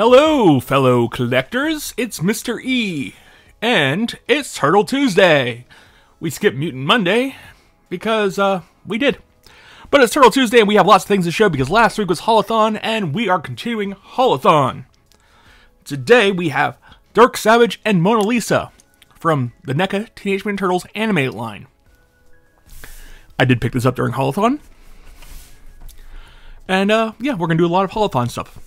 Hello, fellow collectors. It's Mr. E, and it's Turtle Tuesday. We skipped Mutant Monday because we did. But it's Turtle Tuesday, and we have lots of things to show because last week was Haulathon, and we are continuing Haulathon. Today we have Dirk Savage and Mona Lisa from the Neca Teenage Mutant Turtles animated line. I did pick this up during Haulathon. And yeah, we're going to do a lot of Haulathon stuff.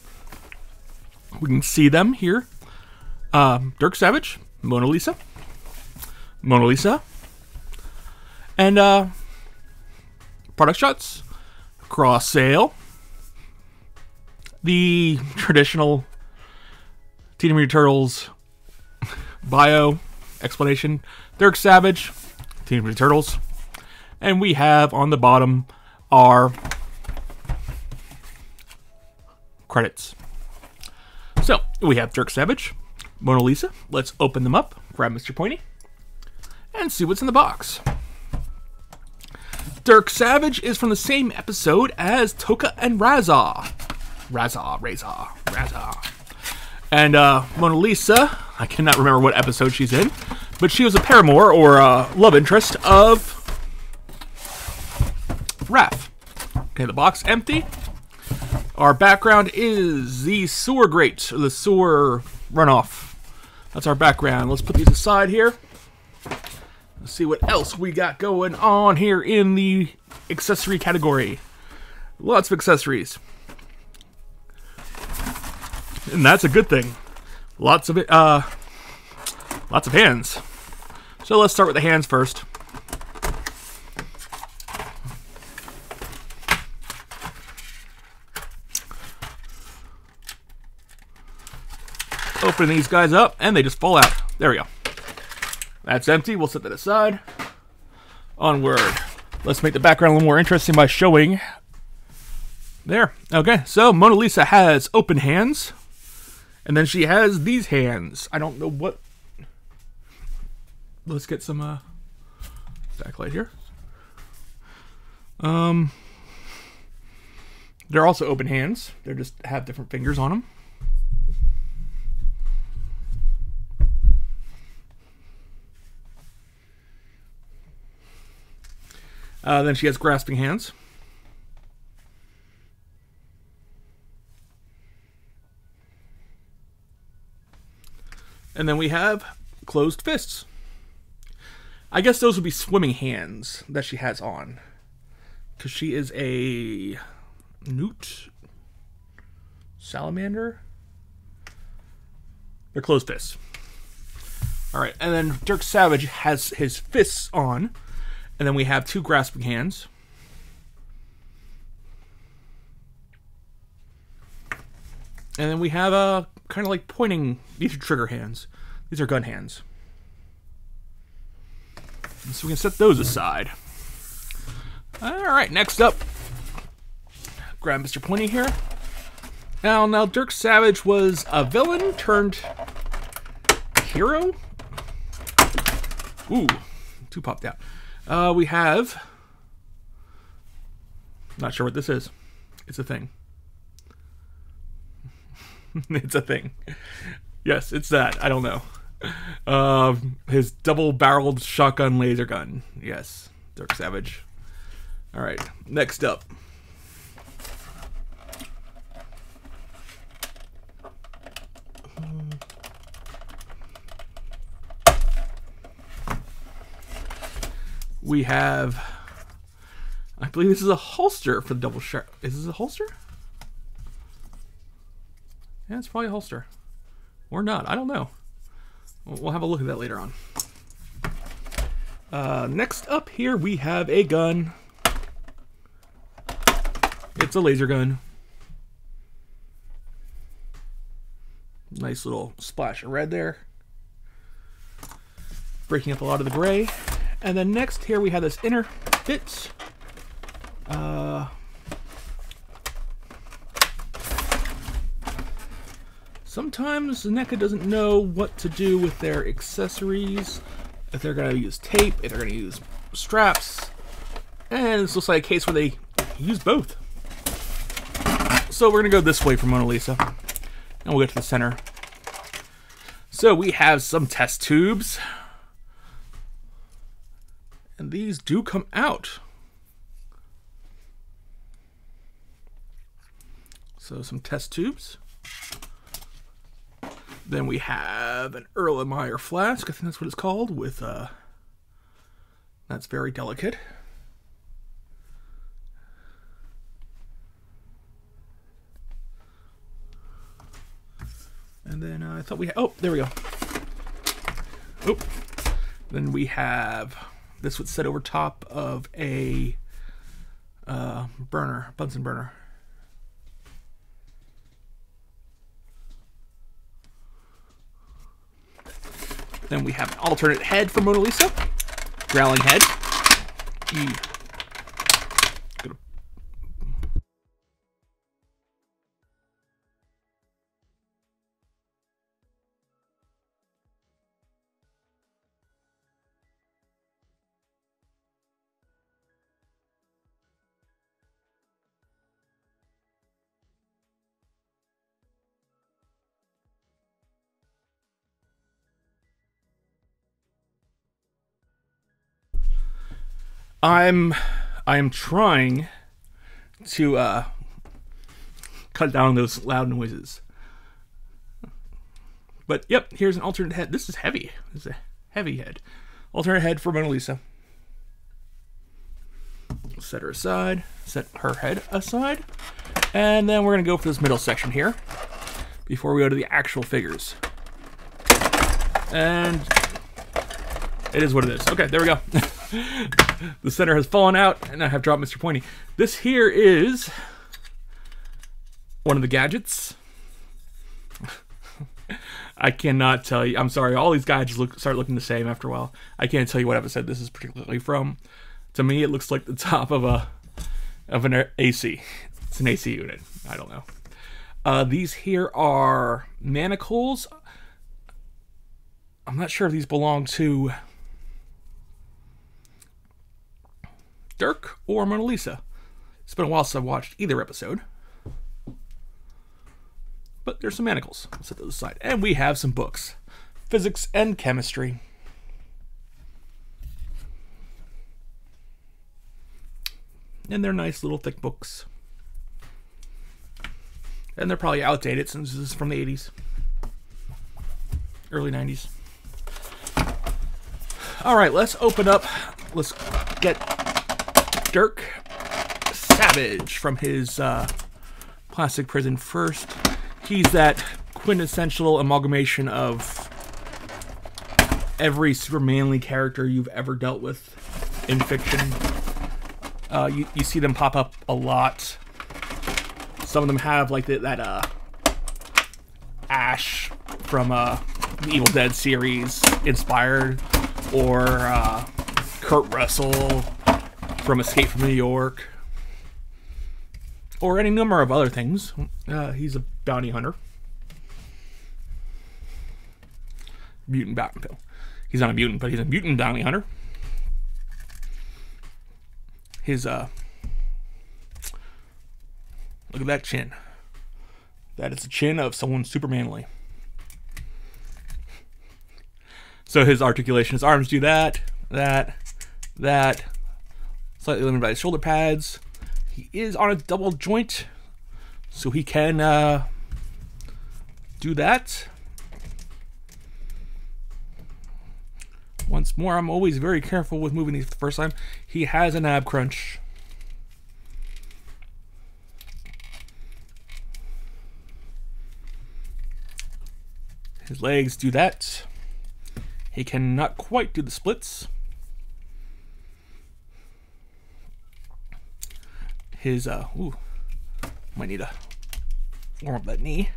We can see them here. Dirk Savage, Mona Lisa, and product shots, cross sale, the traditional Teenage Mutant Turtles bio explanation, Dirk Savage, Teenage Mutant Turtles, and we have on the bottom our credits. So, we have Dirk Savage, Mona Lisa. Let's open them up, grab Mr. Pointy, and see what's in the box. Dirk Savage is from the same episode as Tokka and Razza. And Mona Lisa, I cannot remember what episode she's in, but she was a paramour or love interest of Raph. Okay, the box empty. Our background is the sewer grate, or the sewer runoff. That's our background. Let's put these aside here. Let's see what else we got going on here in the accessory category. Lots of accessories. And that's a good thing. Lots of hands. So let's start with the hands first. Open these guys up, and they just fall out. There we go. That's empty. We'll set that aside. Onward. Let's make the background a little more interesting by showing. There. Okay, so Mona Lisa has open hands. And then she has these hands. I don't know what... Let's get some backlight here. They're also open hands. They just have different fingers on them. Then she has grasping hands. And then we have closed fists. I guess those would be swimming hands that she has on. Because she is a newt salamander. They're closed fists. Alright, and then Dirk Savage has his fists on. And then we have two grasping hands. And then we have kind of like pointing. These are trigger hands. These are gun hands. So we can set those aside. Alright, next up. Grab Mr. Pointy here. Now Dirk Savage was a villain turned hero? Ooh, two popped out. We have... Not sure what this is. It's a thing. It's a thing. Yes, it's that. I don't know. His double-barreled shotgun laser gun. Yes, Dirk Savage. Alright, next up. We have, I believe this is a holster for the double shot. Is this a holster? Yeah, it's probably a holster. Or not, I don't know. We'll have a look at that later on. Next up here we have a gun. It's a laser gun. Nice little splash of red there. Breaking up a lot of the gray. And then next here we have this inner fit. Sometimes Neca doesn't know what to do with their accessories. If they're going to use tape, if they're going to use straps. And this looks like a case where they use both. So we're going to go this way for Mona Lisa. And we'll get to the center. So we have some test tubes. And these do come out. So some test tubes. Then we have an Erlenmeyer flask. I think that's what it's called. With that's very delicate. And then I thought we had, oh, there we go. Oh, then we have, this would sit over top of a burner, Bunsen burner. Then we have an alternate head for Mona Lisa. Growling head. I'm trying to cut down those loud noises. But yep, here's an alternate head. This is heavy. This is a heavy head. Alternate head for Mona Lisa. Set her aside. Set her head aside. And then we're going to go for this middle section here before we go to the actual figures. And it is what it is. Okay, there we go. The center has fallen out, and I have dropped Mr. Pointy. This here is one of the gadgets. I cannot tell you. I'm sorry. All these gadgets start looking the same after a while. I can't tell you what episode this is particularly from. To me, it looks like the top of an AC. It's an AC unit. I don't know. These here are manacles. I'm not sure if these belong to Dirk or Mona Lisa. It's been a while since I've watched either episode. But there's some manacles. I'll set those aside. And we have some books. Physics and chemistry. And they're nice little thick books. And they're probably outdated since this is from the 80s. Early 90s. Alright, let's open up. Let's get Dirk Savage from his plastic prison first. He's that quintessential amalgamation of every super manly character you've ever dealt with in fiction. You see them pop up a lot. Some of them have like that Ash from the Evil Dead series inspired, or Kurt Russell from Escape from New York, or any number of other things. He's a bounty hunter. Mutant bounty. He's not a mutant, but he's a mutant bounty hunter. His look at that chin. That is the chin of someone super manly. So his articulation, his arms do that. Slightly limited by his shoulder pads. He is on a double joint, so he can do that. Once more, I'm always very careful with moving these for the first time. He has an ab crunch. His legs do that. He cannot quite do the splits. His, might need to warm up that knee.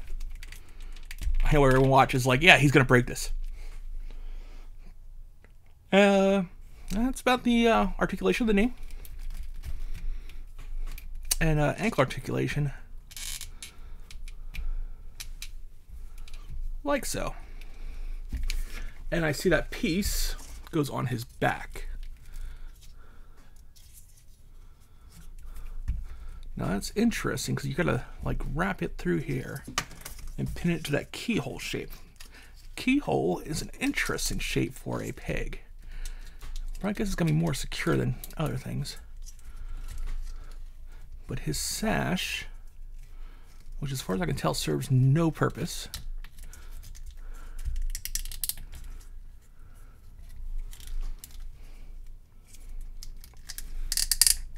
I know everyone watches like, yeah, he's going to break this. That's about the articulation of the knee. And ankle articulation. Like so. And I see that piece goes on his back. Now that's interesting because you gotta like wrap it through here and pin it to that keyhole shape. Keyhole is an interesting shape for a peg. But I guess it's going to be more secure than other things. But his sash, which as far as I can tell serves no purpose.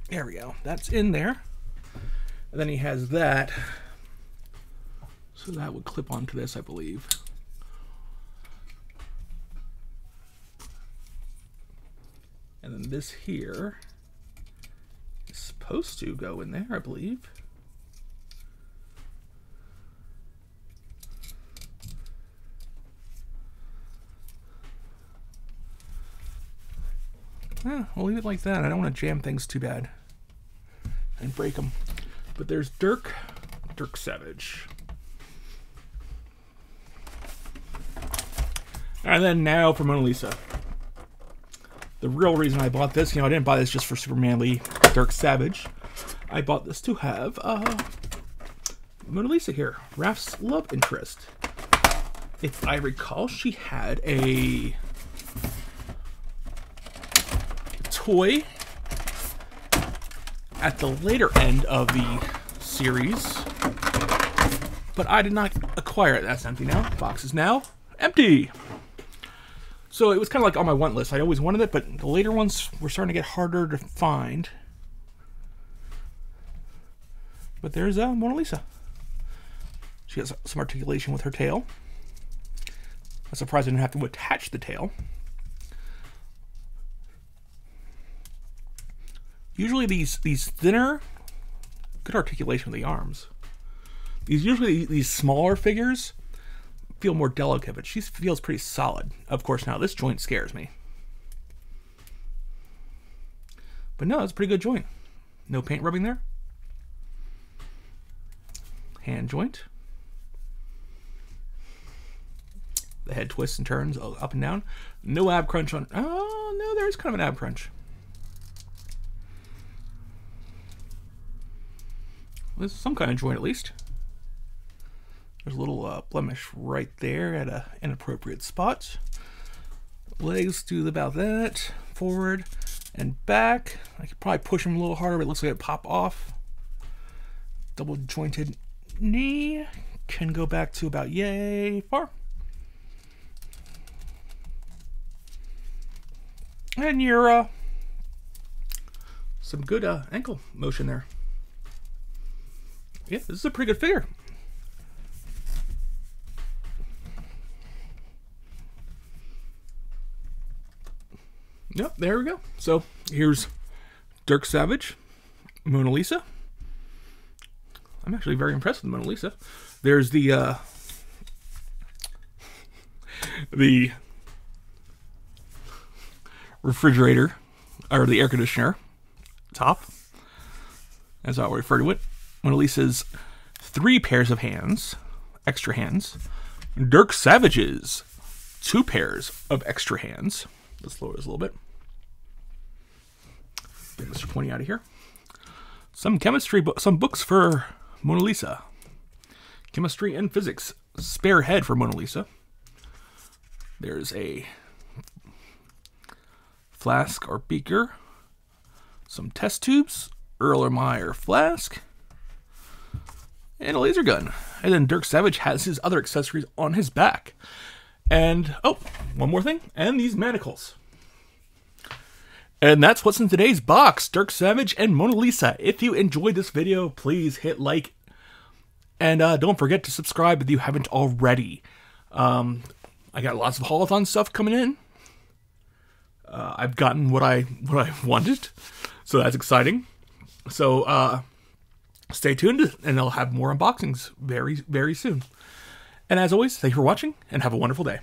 There we go. That's in there. And then he has that. So that would clip onto this, I believe. And then this here is supposed to go in there, I believe. We'll leave it like that. I don't want to jam things too bad and break them. But there's Dirk Savage. And then now for Mona Lisa. The real reason I bought this, I didn't buy this just for Super Manly Dirk Savage. I bought this to have Mona Lisa here, Raph's love interest. If I recall, she had a toy at the later end of the series, but I did not acquire it. That's empty now. The box is now empty. So it was kind of like on my want list. I always wanted it, but the later ones were starting to get harder to find. But there's Mona Lisa. She has some articulation with her tail. I'm surprised I didn't have to attach the tail. Usually these thinner, good articulation with the arms. These smaller figures feel more delicate, but she feels pretty solid. Of course, now this joint scares me. But no, it's a pretty good joint. No paint rubbing there. Hand joint. The head twists and turns up and down. No ab crunch on... Oh, no, there is kind of an ab crunch. This is some kind of joint, at least. There's a little blemish right there at an inappropriate spot. Legs do about that. Forward and back. I could probably push them a little harder, but it looks like it pop off. Double jointed knee. Can go back to about yay far. And your some good ankle motion there. Yeah, this is a pretty good figure. Yep, there we go. So here's Dirk Savage, Mona Lisa. I'm actually very impressed with Mona Lisa. There's the refrigerator, or the air conditioner top, as I'll refer to it. Mona Lisa's 3 pairs of hands, extra hands. Dirk Savage's 2 pairs of extra hands. Let's lower this a little bit. Get Mr. Pointy out of here. Some chemistry, some books for Mona Lisa. Chemistry and physics. Spare head for Mona Lisa. There's a flask or beaker. Some test tubes. Erlenmeyer flask. And a laser gun. And then Dirk Savage has his other accessories on his back. And, oh, one more thing. And these manacles. And that's what's in today's box. Dirk Savage and Mona Lisa. If you enjoyed this video, please hit like. And don't forget to subscribe if you haven't already. I got lots of Haulathon stuff coming in. I've gotten what I wanted. So that's exciting. So stay tuned, and I'll have more unboxings very, very soon. And as always, thank you for watching, and have a wonderful day.